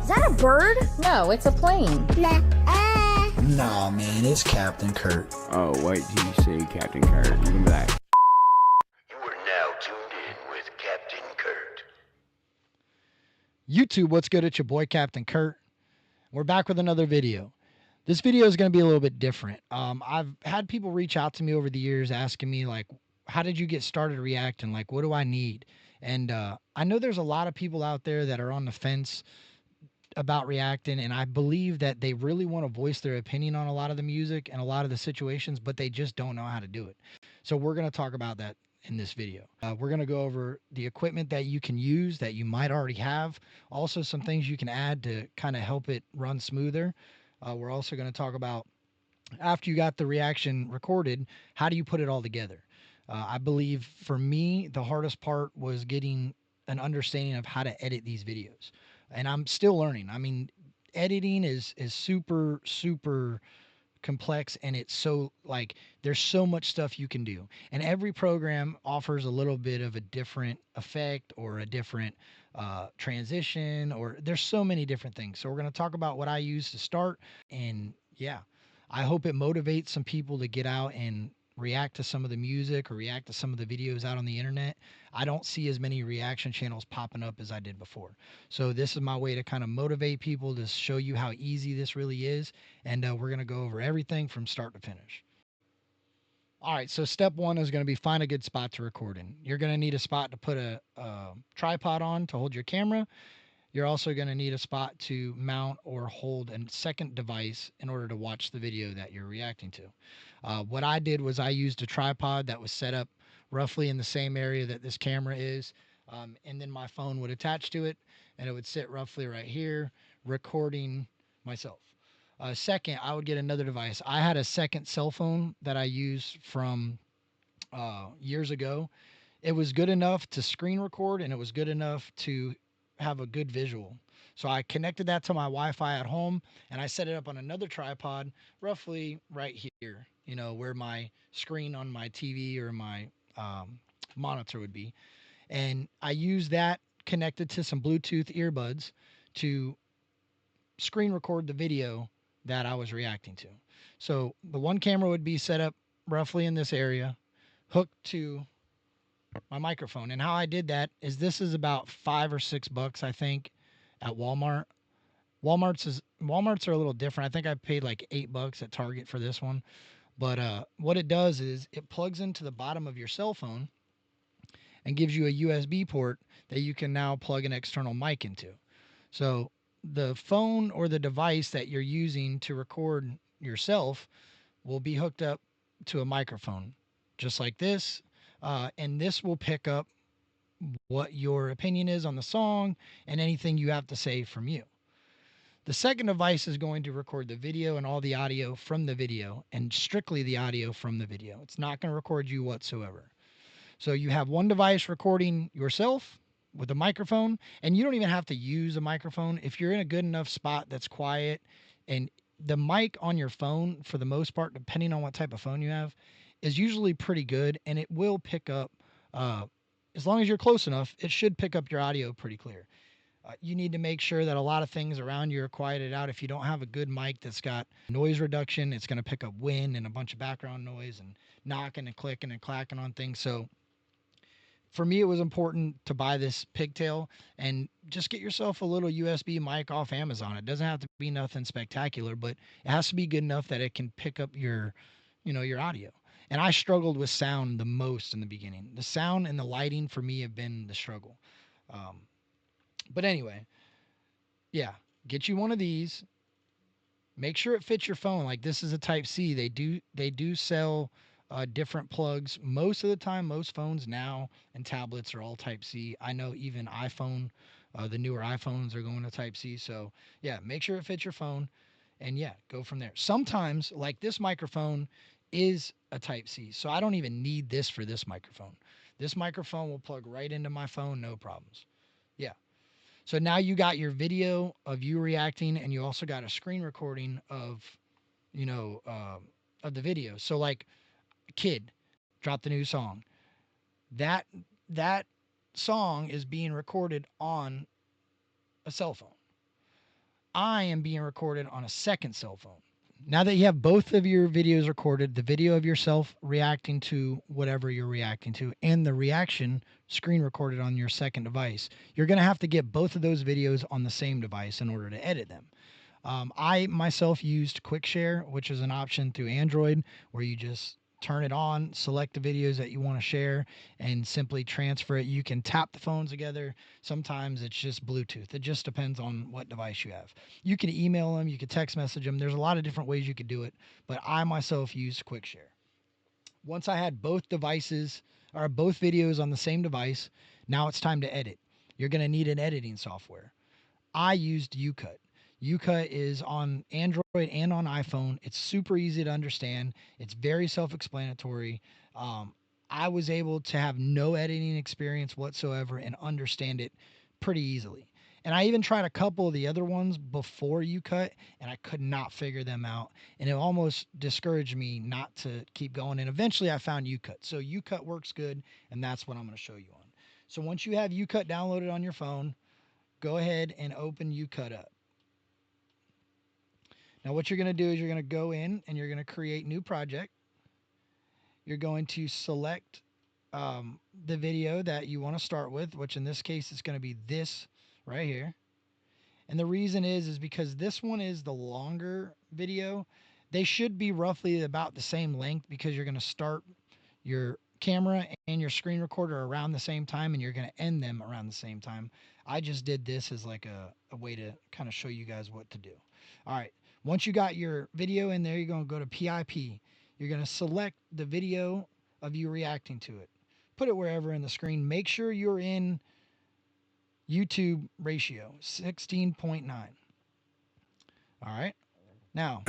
Is that a bird? No, it's a plane. Nah, man, it's Captain Kurt. Oh, wait till you see Captain Kurt. You're gonna be like, You are now tuned in with Captain Kurt. YouTube, what's good? It's your boy, Captain Kurt. We're back with another video. This video is going to be a little bit different. I've had people reach out to me over the years asking me, like, how did you get started reacting? Like, what do I need? And I know there's a lot of people out there that are on the fence about reacting, and I believe that they really want to voice their opinion on a lot of the music and a lot of the situations, but they just don't know how to do it. So we're going to talk about that in this video. We're going to go over the equipment that you can use that you might already have, also some things you can add to kind of help it run smoother. We're also going to talk about, after you got the reaction recorded, how do you put it all together? I believe for me, the hardest part was getting an understanding of how to edit these videos. And I'm still learning. I mean, editing is super, super complex, and it's so, like, there's so much stuff you can do. And every program offers a little bit of a different effect or a different transition, or there's so many different things. So we're going to talk about what I use to start. And yeah, I hope it motivates some people to get out and react to some of the music or react to some of the videos out on the internet. I don't see as many reaction channels popping up as I did before. So this is my way to kind of motivate people, to show you how easy this really is. And we're going to go over everything from start to finish. All right, so step one is going to be find a good spot to record in. You're going to need a spot to put a tripod on to hold your camera. You're also going to need a spot to mount or hold a second device in order to watch the video that you're reacting to. What I did was I used a tripod that was set up roughly in the same area that this camera is, and then my phone would attach to it, and it would sit roughly right here, recording myself. Second, I would get another device. I had a second cell phone that I used from years ago. It was good enough to screen record, and it was good enough to have a good visual. So I connected that to my Wi-Fi at home, and I set it up on another tripod roughly right here, you know, where my screen on my TV or my monitor would be. And I used that connected to some Bluetooth earbuds to screen record the video that I was reacting to. So the one camera would be set up roughly in this area, hooked to my microphone. And how I did that is, this is about $5 or $6, I think, at Walmart. Walmart's are a little different. I think I paid like $8 at Target for this one. But what it does is it plugs into the bottom of your cell phone and gives you a USB port that you can now plug an external mic into. So the phone or the device that you're using to record yourself will be hooked up to a microphone, just like this. And this will pick up what your opinion is on the song and anything you have to say from you. The second device is going to record the video and all the audio from the video, and strictly the audio from the video. It's not going to record you whatsoever. So you have one device recording yourself with a microphone, and you don't even have to use a microphone. If you're in a good enough spot that's quiet, and the mic on your phone, for the most part, depending on what type of phone you have, is usually pretty good, and it will pick up, as long as you're close enough, it should pick up your audio pretty clear. You need to make sure that a lot of things around you are quieted out. If you don't have a good mic that's got noise reduction, it's going to pick up wind and a bunch of background noise and knocking and clicking and clacking on things. So for me, it was important to buy this pigtail and just get yourself a little USB mic off Amazon. It doesn't have to be nothing spectacular, but it has to be good enough that it can pick up your, your audio. And I struggled with sound the most in the beginning. The sound and the lighting for me have been the struggle. But anyway, yeah, get you one of these. Make sure it fits your phone. Like, this is a Type-C. They do sell different plugs. Most of the time, most phones now and tablets are all Type-C. I know even iPhone, the newer iPhones are going to Type-C. So yeah, make sure it fits your phone, and yeah, go from there. Sometimes, like this microphone is a Type-C, so I don't even need this for this microphone. This microphone will plug right into my phone, no problems. Yeah. So now you got your video of you reacting, and you also got a screen recording of, of the video. So like, Kid dropped the new song. That song is being recorded on a cell phone. I am being recorded on a second cell phone. Now that you have both of your videos recorded, the video of yourself reacting to whatever you're reacting to and the reaction screen recorded on your second device, you're going to have to get both of those videos on the same device in order to edit them. I myself used QuickShare, which is an option through Android where you just turn it on, select the videos that you want to share, and simply transfer it. You can tap the phones together. Sometimes it's just Bluetooth. It just depends on what device you have. You can email them, you can text message them. There's a lot of different ways you could do it, but I myself used QuickShare. Once I had both devices or both videos on the same device, now it's time to edit. You're going to need an editing software. I used UCut. UCut is on Android and on iPhone. It's super easy to understand. It's very self-explanatory. I was able to have no editing experience whatsoever and understand it pretty easily. And I even tried a couple of the other ones before UCut, and I could not figure them out. And it almost discouraged me not to keep going. And eventually I found UCut. So UCut works good, and that's what I'm going to show you on. So once you have UCut downloaded on your phone, go ahead and open UCut up. Now what you're going to do is you're going to go in and you're going to create new project. You're going to select the video that you want to start with, which in this case is going to be this right here. And the reason is because this one is the longer video. They should be roughly about the same length because you're going to start your camera and your screen recorder around the same time and you're going to end them around the same time. I just did this as like a way to kind of show you guys what to do. All right. Once you got your video in there, you're going to go to PIP. You're going to select the video of you reacting to it. Put it wherever in the screen. Make sure you're in YouTube ratio, 16.9. All right. Now.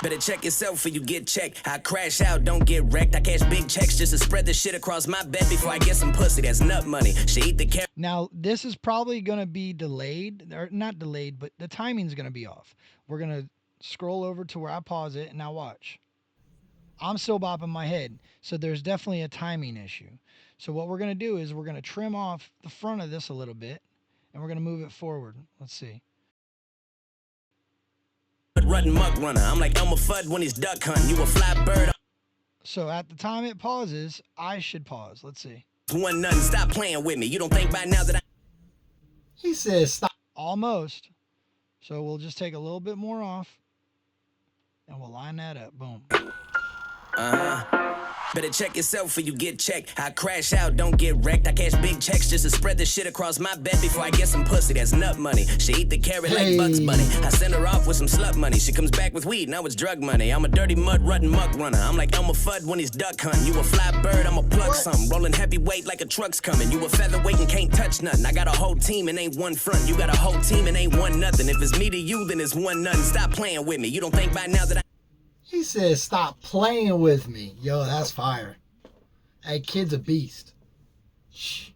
Better check yourself or you get checked. I crash out, don't get wrecked. I cash big checks just to spread the shit across my bed before I get some pussy. That's nut money. She eat the carrot. Now, this is probably going to be delayed, or not delayed, but the timing's going to be off. We're going to scroll over to where I pause it, and now watch. I'm still bopping my head, so there's definitely a timing issue. So what we're going to do is we're going to trim off the front of this a little bit, and we're going to move it forward. Let's see. Ruttin' muck runner. I'm like Elmer Fudd when he's duck hunting. You a fly bird. So at the time it pauses, I should pause. Let's see. One nothing. Stop playing with me. You don't think by now that I. He says stop. Almost. So we'll just take a little bit more off, and we'll line that up. Boom. Better check yourself or you get checked. I crash out, don't get wrecked. I cash big checks just to spread the shit across my bed before I get some pussy. That's nut money. She eat the carrot like Bugs Bunny. I send her off with some slut money. She comes back with weed, now it's drug money. I'm a dirty mud ruttin' muck runner. I'm like Elmer Fudd when he's duck hunting. You a fly bird, I'ma plug something. Rolling heavyweight like a truck's coming. You a featherweight and can't touch nothing. I got a whole team and ain't one front. You got a whole team and ain't one nothing. If it's me to you, then it's one nothing. Stop playing with me. You don't think by now that I. He says, stop playing with me. Yo, that's fire. Hey, kid's a beast. Shh.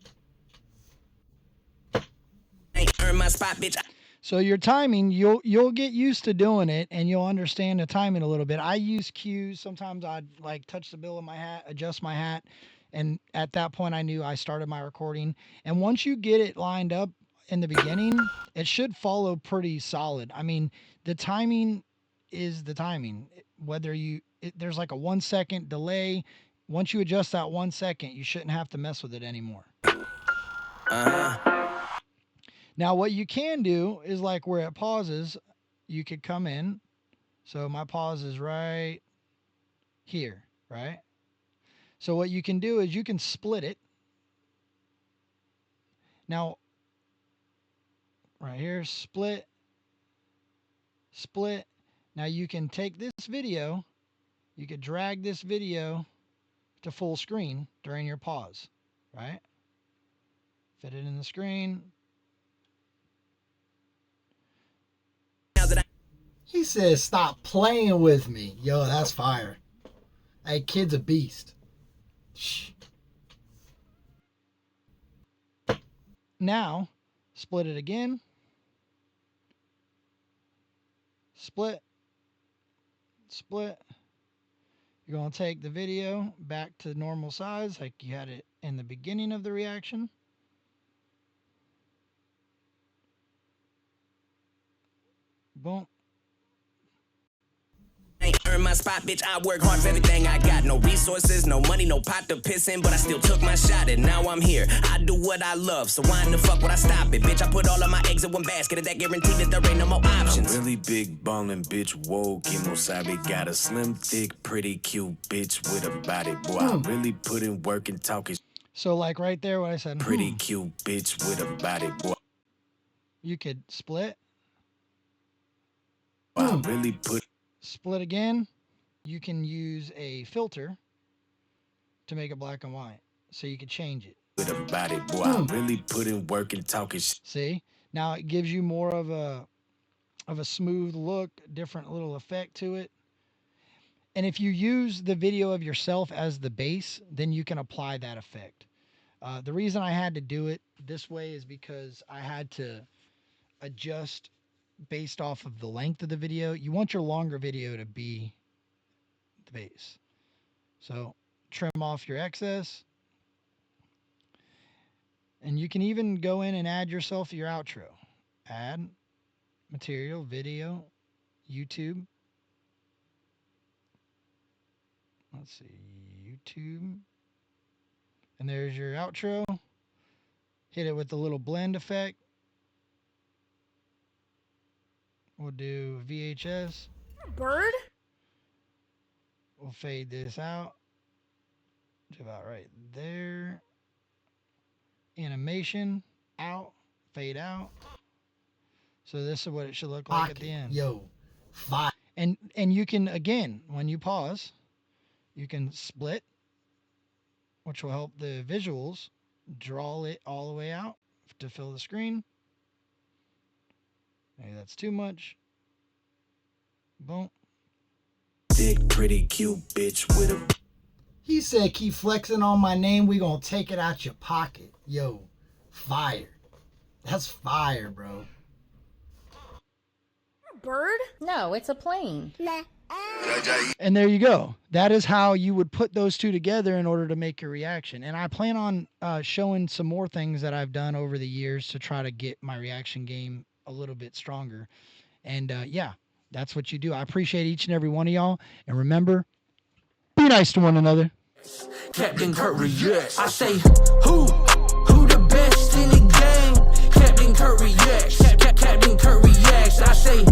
Ain't earn my spot, bitch. So your timing, you'll get used to doing it, and you'll understand the timing a little bit. I use cues. Sometimes I'd like touch the bill of my hat, adjust my hat, and at that point I knew I started my recording. And once you get it lined up in the beginning, it should follow pretty solid. I mean, the timing is the timing. Whether there's like a 1 second delay. Once you adjust that 1 second, you shouldn't have to mess with it anymore. Now, what you can do is like where it pauses, you could come in. So my pause is right here, right? So what you can do is you can split it. Now, right here, split. Now you can take this video, you could drag this video to full screen during your pause, right? Fit it in the screen. He says, stop playing with me. Yo, that's fire. Hey, kid's a beast. Shh. Now, split it again. Split. You're going to take the video back to normal size like you had it in the beginning of the reaction. Boom. Ain't earn my spot, bitch. I work hard for everything I got. No resources, no money, no pot to piss in, but I still took my shot and now I'm here. I do what I love, so why in the fuck would I stop it? Bitch, I put all of my eggs in one basket, and that guaranteed that there ain't no more options. I'm really big ballin', bitch, woke, Sabe got a slim, thick, pretty, cute bitch with a body, boy. I really put in work and talking. So like right there, what I said. Pretty cute bitch with a body, boy. You could split. I really put. Split again. You can use a filter to make it black and white, so you can change it. With a body, boy. I really put in work and talking. See, now it gives you more of a smooth look, different little effect to it. And if you use the video of yourself as the base, then you can apply that effect. The reason I had to do it this way is because I had to adjust based off of the length of the video. You want your longer video to be the base. So trim off your excess. And you can even go in and add yourself your outro. Add material, video, YouTube. Let's see, YouTube. And there's your outro. Hit it with the little blend effect. We'll do VHS. Bird? We'll fade this out to about right there. Animation, out, fade out. So this is what it should look like at the end. Yo, fire. And you can, again, when you pause, you can split, which will help the visuals draw it all the way out to fill the screen. Maybe that's too much. Boom. Thick, pretty, cute bitch with a. He said, keep flexing on my name. We gonna take it out your pocket. Yo, fire. That's fire, bro. Bird? No, it's a plane. And there you go. That is how you would put those two together in order to make your reaction. And I plan on showing some more things that I've done over the years to try to get my reaction game a little bit stronger. And yeah, that's what you do. I appreciate each and every one of y'all. And remember, be nice to one another. Captain Kurt reacts. I say, who the best in the game? Captain Kurt reacts. Captain Kurt reacts. I say,